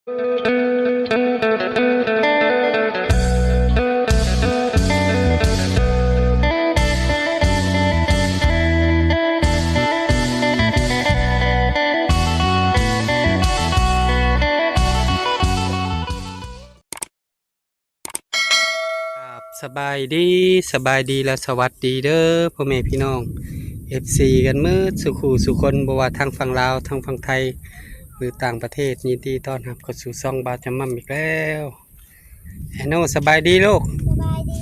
สบายดีและสวัสดีเด้อพ่อแม่พี่น้อง FC กันมืดสุขูสุคนบ่ว่าทางฝั่งลาวทางฝั่งไทยหรือต่างประเทศยินดีต้อนรับเข้าสู่ช่องบาจำมั่มอีกแล้วแอนโนสบายดีลูกสบายดี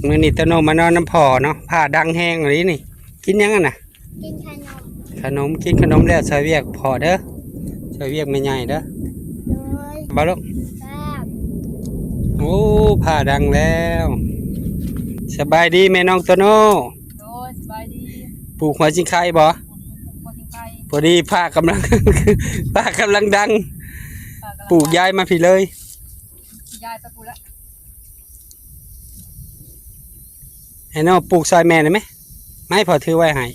มื้อนี้ตะโนมานอนน้ำพอเนาะผ้าดังแห้งอะไรนี่กินยังอ่ะน่ะกินกินขนมแล้วใส่เวียกพอเด้อใส่เวียกไม่ใหญ่เด้อเลยบ่ลูกแซ่บโอ้ผ้าดังแล้วสบายดีแม่น้องตะโนโดยสบายดีปลูกหัวจิงไข่บ่ หัวสิงไก่พอดีผ้ากำลัง ผ้ากำลังดังปลูกย้ายมาพี่เลยยายไปปลูกแล้วให้น้องปลูกซอยแม่ได้ไหมไม่พอถือไว้ให้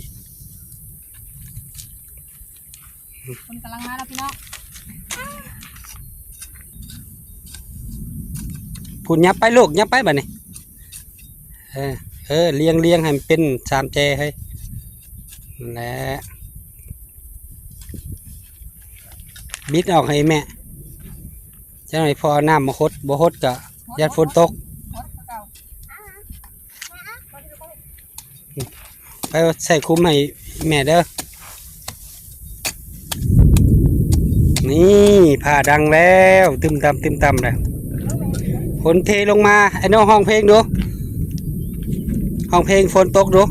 คนกำลังมาแล้วพี่น้องพูดยับไปลูกยับไปบ่เนี่ยเลี้ยงให้มันเป็นสามแจให้และบิดออกให้แม่จะหน่อยพอน้ำมาหดบ่หดกะยัดฝนตกไปใส่คุ้มให้แม่เด้อนี่ผ่าดังแล้วตึมตำแล้วฝนเทลงมาไอ้น้องห้องเพลงดูห้องเพลงฝนตกดู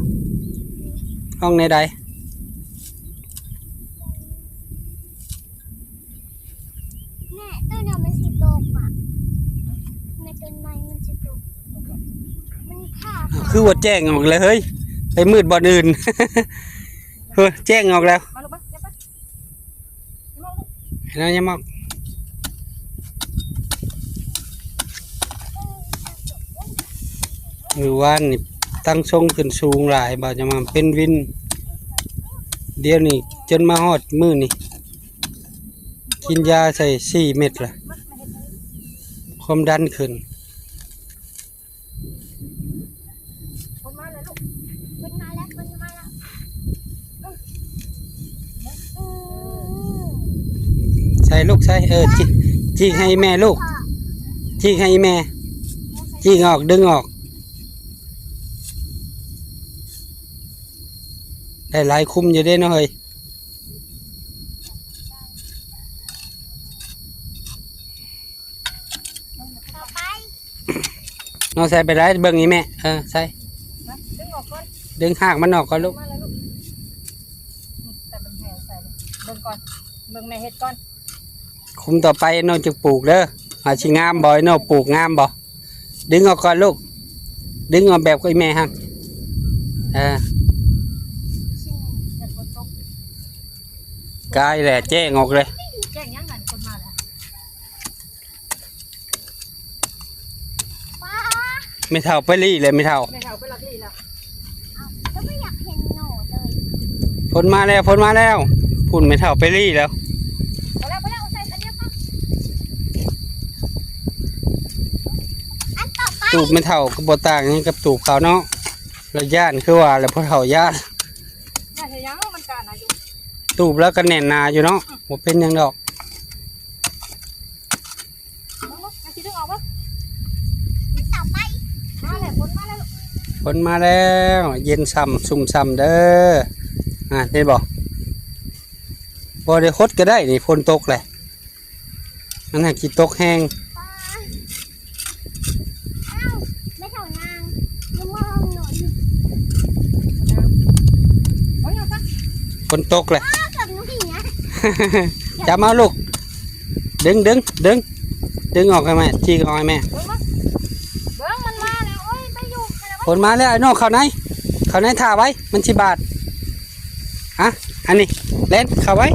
ห้องในใดแม่ต้นเนี่ยมันสิตกอ่ะแม่ต้นไม้มันสิตกมันขาดคือว่าแจ้งออกเลยเฮ้ยไปมืดบ่อนอื่น เฮ้ยแจ้งออกแล้วมาลูกปะเจ็บปะแล้วยังมอกหรือว่านี่ตั้งทรงขึ้นสูงหลายบ่จะมาเป็นวินเดี๋ยวนี้จนมาฮอดมือนี่กินยาใส่4 เม็ดละความดันขึ้นคนมาเลยลูกมันมาแล้วใส่ลูกใส่จีให้แม่ลูกจีให้แม่จีออกดึงออกได้หลายคุ้มอยู่ได้เนาะเฮ้ยต่อไปน้องใส่ไปได้เบิ่งนี้แม่ใส่ดึงออกก่อนดึงหากมันออกก่อนลูกมาเลยลูกแต่เป็นแผลใส่เลยเบิ่งก่อนเบิ่งแม่เฮ็ดก่อนคุ้มต่อไปน้องจะปลูกเด้อหาชิงามบ่อยน้องปลูกงามบ่ดึงออกก่อนลูกดึงออกแบบกับแม่ฮะกายแหละแจ้งออกเลยแจ้งยังไงคนมาแล้วป้าไม่เท่าไปรี่เลยไม่เท่าไปรับลี่แล้วก็ไม่อยากเห็นหนูเลยฝนมาแล้วพุ่นไม่เท่าไปรี่แล้วไปแล้วใส่อันนี้ครับอันต่อไปตูบไม่เท่าก็บ่ต่างนี่กับตูบเขาเนาะแล้วย่านคือว่าแล้วพอเท่าย่านน่าจะยังมันการอายุตูบแล้วก็แน่นนาอยู่เนาะบ่เป็นยังดอกต่อไปมาแล้วฝนมาแล้วเย็นซ้ำชุ่มซ้ำเด้อได้บ่ได้คดก็ได้นี่ฝนตกแหละมันหากี่ตกแห้งป้าไม่เท่านางยังมองหนูอยู่ฝนตกเลย กับหนูหินะจับมาลูกดึงออกให้แม่จีออกให้แม่เบิ้งมันมาแล้วโอ้ยไปอยู่ฝนมาแล้วไอ้น้องเข้าไหนท่าไว้มันชิบาทอันนี้เล่นเข้าไว้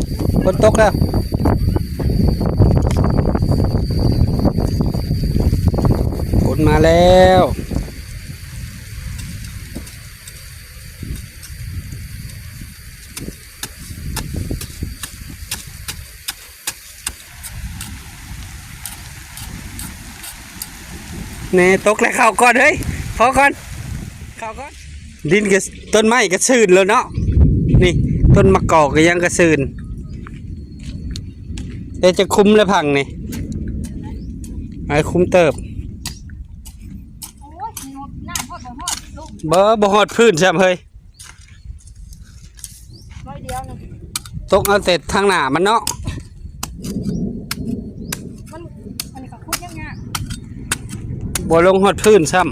ฝนตกแล้วฝนมาแล้ว เน่ตกแล้วเข้าก่อนเฮ้ยพอก่อนเข้าก่อนดินกับต้นไม้ก็ซื่นแล้วเนาะนี่ต้นมะกอกก็ยังก็ซื่นเดี๋ยวจะคุ้มแล้วพังนี่ไอ้คุ้มเติบ โอ้ยหน้าฮอดบ่ฮอดลูก บ่ฮอดพื้นใช่ไหมเฮ้ย ร้อยเดียวนึง ตกเอาแต่ทางหน้ามันเนาะ มันอันนี้ก็คุดยาก บ่ลงฮอดพื้นซ้ำ ๆ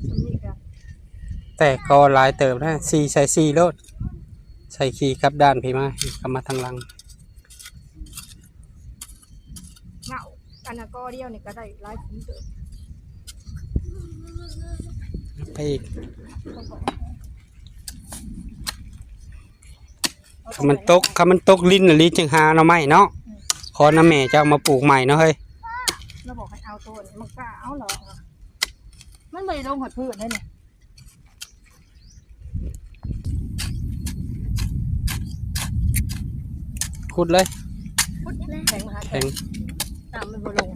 สำนี้ก็ แต่ก็หลายเติบนะ4ใส่4โลดใส่ขี่กลับด้านพี่มากลับมาทางหลัง เหงาอันนั้นก็เดียวนี่ก็ได้หลายคุ้มเด้อ ไปอีกถ้ามันตกลิ้นน่ะลิจึงหาหน่อไม้เนาะขอน้าแม่จะเอามาปลูกใหม่เนาะเฮ้ย เราบอกให้เอาตัวนี้มันกล้าเอาเหรอมันไม่ได้ลงหดพื้นได้เนี่ย ขุดเลย พุดแข็งมาหา แข็ง ตามมันบ่ลง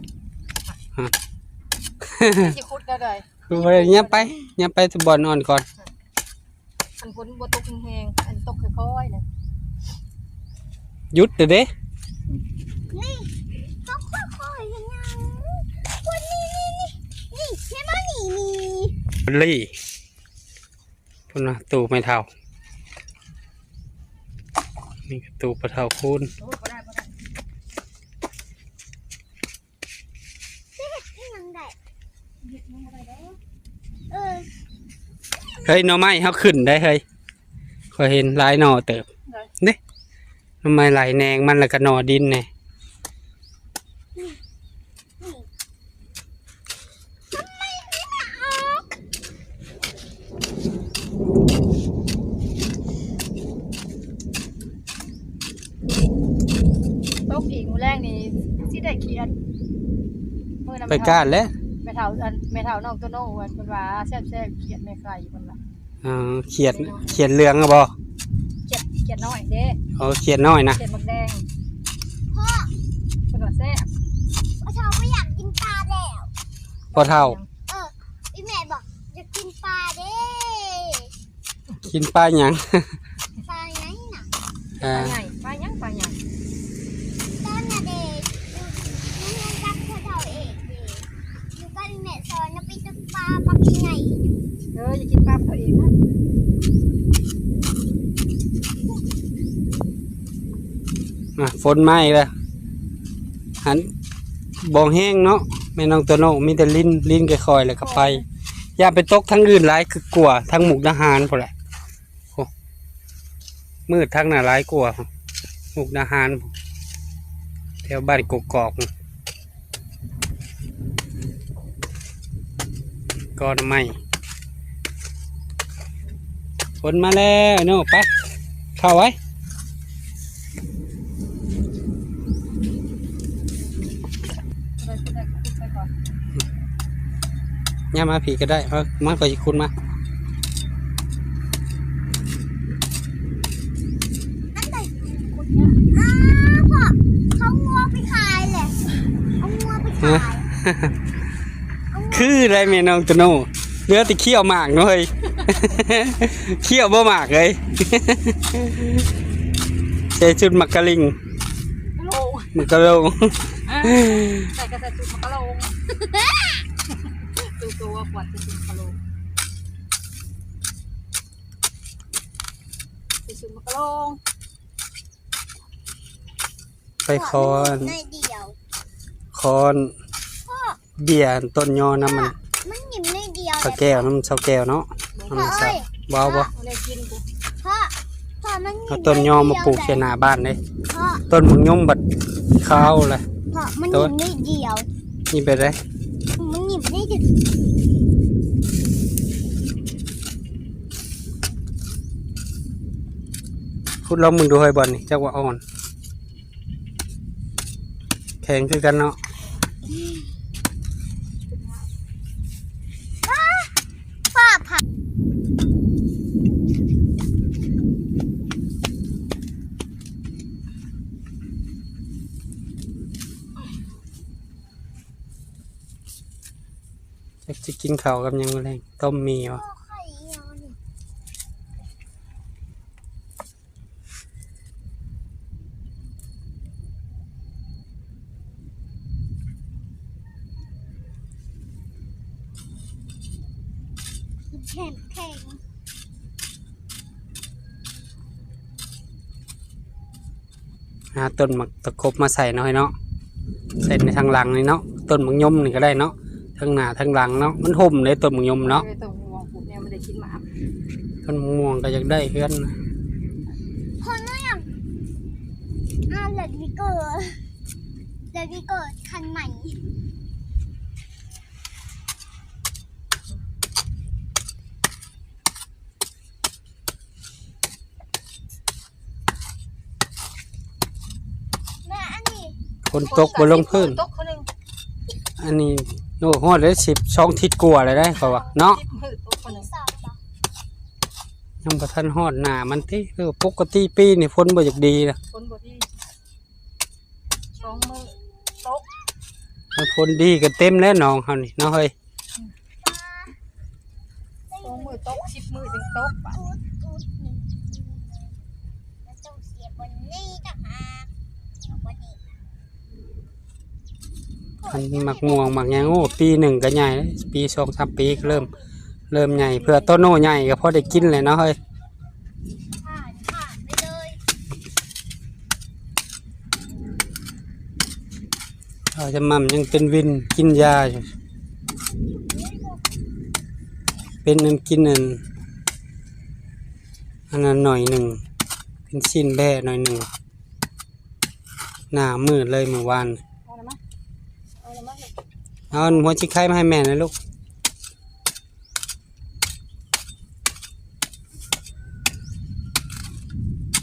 จะคุดได้เลย คือไปยับไปที่บ่อนอ่อนก่อน อันฝนบ่ตกแห้งๆอันตกค่อยๆเลย หยุดเด้อเด้ นี่ต้องค่อยๆยังไงวันนี้นี่ใช่ไหมนี่ ลี่พุ่นนะตู้ไม่เท่านี่ก็ตู้ปะเท่าคูณ โอ้บ่ได้บ่ได้ ยังได้ หยิบมันบ่ได้เด้อ เออ เฮ้ยหน่อไม้เฮาขึ้นได้เฮ้ยขอยเห็นหลายหน่อเติบ ได้ หน่อไม้ไหลแนงมันแล้วก็หน่อดินแน่ ตกอีกมื้อแรกนี่สิได้เขียนมื้อนั้น ไปก้านแล้ว แม่เฒ่าอันแม่เฒ่าน้องโตโน่ว่าเพิ่นว่าแซ่บๆเขียนแม่ไข่เพิ่นว่า เขียดเรืองอะบ่ เขียนน้อยเด้ เขียดน้อยนะ เขียนบักแดง พ่อ เพิ่นว่าแซ่บ พ่อไม่อยากกินปลาแล้ว พอเท่า พี่แม่บอกอยากกินปลาเด้ กินปลาหยัง ปลาไหนน่ะ ปลาใหญ่ปลาหยังปลาหยัง ต้นน่ะเด็กนี่มันรักเท่าเองเด็กอยู่กับแม่สอนนะไปตกปลาปลาปีไหน อย่ากินปลาตัวเองนะ ฝนไหม้แล้วหันบ่แห้งเนาะแม่น้องตัวโน้มีแต่ลิ้นค่อยๆแล้วก็ไปอย่าไปตกทั้งอื่นหลายคือกลัวทั้งหมุกดาหารพุ่นแหละโอ้มืดทั้งน่ะหลายกลัวหมุกดาหารแถวบ้านกกอกก็ทำไมฝนมาแล้วเนาะไปเข้าไว้ ไปก่อน ย่ามาผีก็ได้มันก็จะคุณมา นั่นเลยพ่อเขางัวไปขายเลยเอางัวไปขาย คืออะไรแม่น้องตะโน่เนื้อติเขี้ยวหมากเนาะเฮ้ย เขี้ยวบ่หมากเลยใส่ชุดมักกะลิง โล มักกะลง ใส่กระใส่จุดมะกะโลงตัวขวัญจะจุดมะกะโลงจุดมะกะโลง ไปคอน ในเดียว คอนเบียร์ต้นยอน้ำมัน มันหยิบในเดียว สาแก้วน้ำเสาแก้วเนาะ พ่อ น้ำเสา เอ้ย ว้าวบ่ อะไรกินกู พ่อมันหยิบ เอาต้นยอมาปลูกเสนาบ้านเลย พ่อ ต้นมึงยมบัดข้าวเลย พ่อมันหยิบในเดียว นี่ไปเลย มันหยิบในเดียว พูดลองมึงดูให้บอลนี่จักว่าอ่อน ข็งคือกันเนาะ ฟ้าผ่า จะกินข้าวกับหยังแรงต้มมีวะ ไข่เหี่ยวนี่แข็ง หาต้นหมักตะคบมาใส่หน่อยเนาะใส่ในทางหลังนี่เนาะต้นหมักยมนี่ก็ได้เนาะทางหน้าทางหลังเนาะมันห่มเลยต้นหมักยมเนาะ ตรงมองปุ๊บเนี่ยมันได้กินหมา ต้นมะม่วงก็อยากได้เพื่อนนะ คนไม่อยากเหล็กวิกเกอร์คันใหม่แม่อันนี้ คนตกบนลงพื้น ตกคนหนึ่ง อันนี้โอ้โหฮอดเลย12 ทิศกว่าเลยได้เขาว่าเนาะ มือตกคนหนึ่ง สอบบอก ยังบ่ทันฮอดหน้ามันติปกติปีนี่ฝนบ่อยากดีนะ คนบที่สองมือตก มันฝนดีก็เต็มแล้วหนองเฮานี่เนาะเฮ้ย สองมือตก10 มือจึงตกปะ กูดหนึ่งแล้วต้องเสียบนนี้ต่างหากวันนี้ มันหมักม่วงหมักหยังโอ้ปีหนึ่งก็ใหญ่เลยปี2-3 ปีก็เริ่มใหญ่เพื่อต้นโน่ใหญ่ก็พอได้กินเลยเนาะเฮ้ย ผ่านไปเลย เราจะมั่มยังเป็นวินกินยาอยู่เป็นนั่นกินอันนั้นหน่อยหนึ่งเป็นชิ้นแบ่หน่อยหนึ่งหน้ามืดเลยเมื่อวาน เอาละมั้ยเอาละมั้ย เอาหัวชิคไข่มาให้แม่นะลูก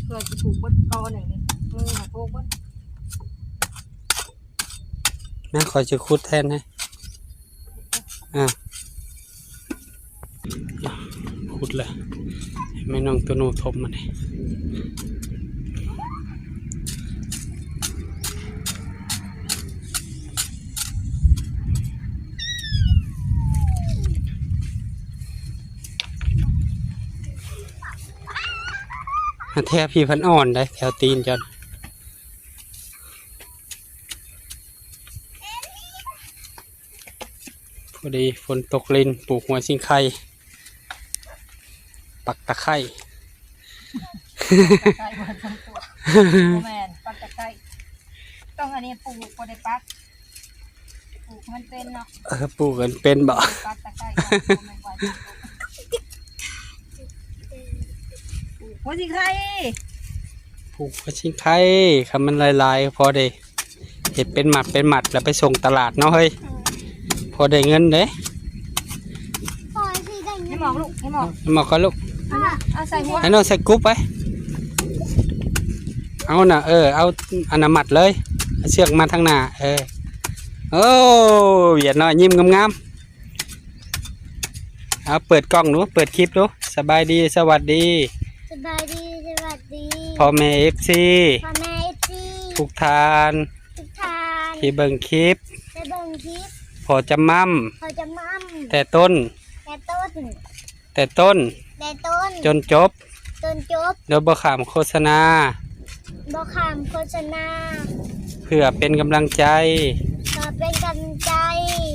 เพื่อจะปลูกบนกอหนึ่งนี่มือหักโบกบน แม่ขอจะคุดแทนให้คุดเลยให้แม่น้องตัวโน้ทบมาเลยแทบพี่พันอ่อนได้แถวตีนจนพอดีฝนตกลินปลูกหัวชิงไข่ปักตะไคร้ ไก่บนทั้งตัวแมนปักตะไคร้ต้องอันนี้ปลูกพอได้ปักปลูกมันเป็นเนาะ ปลูกกันเป็นบ่ ปักตะไคร้ก็ไม่ไหวหัวสิไข่ ปลูกหัวชิงไข่คำมันลายๆพอได้เห็ดเป็นหมัดแล้วไปส่งตลาดเนาะเฮ้ยพอได้เงินเด้ ปล่อยสิได้ ให้ เงิน หมอกลูกให้หมอก มาขอลูก เอาใส่หัว ให้น้องใส่กุ๊บไปเอาน่ะเอาอันนนมัดเลยเอาเชือกมาทางหน้าโอ้เหวียดน้อยยิ้มงามๆเอาเปิดกล้องดูเปิดคลิปดูสบายดีสวัสดี สบายดีสวัสดี พ่อแม่FC พ่อแม่จี ทุกทาน ทุกทาน ที่เบิ่งคลิป ได้เบิ่งคลิป พอจะมั่ม เขาจะมั่ม แต่ต้น แต่ต้น แต่ต้น แต่ต้น จนจบ จนจบ โดยบ่ขามโฆษณา บ่คำโฆษณา เพื่อเป็นกำลังใจ ขอเป็นกำลังใจ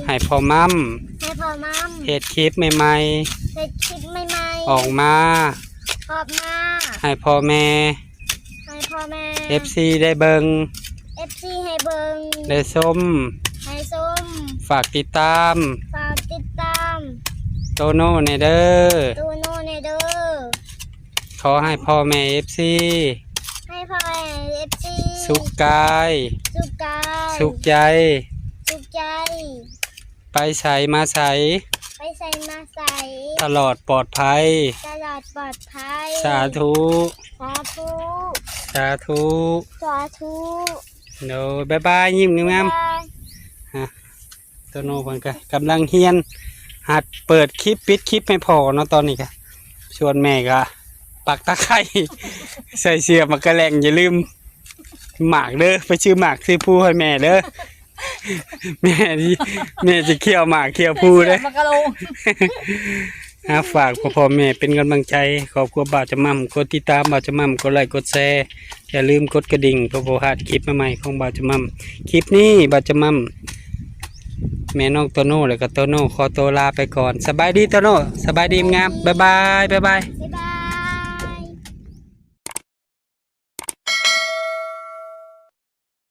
ให้พ่อมั่ม ให้พ่อมั่ม เฮ็ดคลิปใหม่ เฮ็ดคลิปใหม่ ๆออกมา ๆออกมา ให้พ่อแม่ ให้พ่อแม่ FC ได้เบิง FC ให้เบิ่ง ได้ส้ม ให้ส้ม ฝากติดตาม ฝากติดตาม โตโน่ในเด้อ ตูโน่ในเด้อ ขอให้พ่อแม่ FC ให้พ่อแม่ FC สุขกาย สุขกาย สุขใจ สุขใจ ไปใส่มาใส่ ไปใส่มาใส่ ตลอดปลอดภัย ตลอดปลอดภัย สาธุ สาธุ สาธุ สาธุ โดยบ๊ายบายยิ้มงาม บาย ๆฮะโตโน่เพิ่นก็กำลังเฮียนหัดเปิดคลิปปิดคลิปให้พ่อเนาะตอนนี้ก็ชวนแม่ก็ปักตะไคร้ ใส่เสื้อมากระแลงอย่าลืมหมากเด้อไปชื่อหมากซื้อผู้ให้แม่เด้อ แม่จะเคี่ยวหมากเคี่ยวผู้เด้อ มันกะลง ฝากพ่อแม่เป็นกำลังใจขอบคุณบ่าวจะมั่มกดติดตามบ่าวจะมั่มกดไลค์กดแชร์อย่าลืมกดกระดิ่งเพื่อบ่พลาดคลิปใหม่ๆของบ่าวจะมั่มคลิปนี้บ่าวจะมั่มแม่น้องโตโน่แล้วก็โตโน่ขอตัวลาไปก่อนสบายดีโตโน่สบายดีงามบ๊ายบายบ๊ายบาย บ๊าย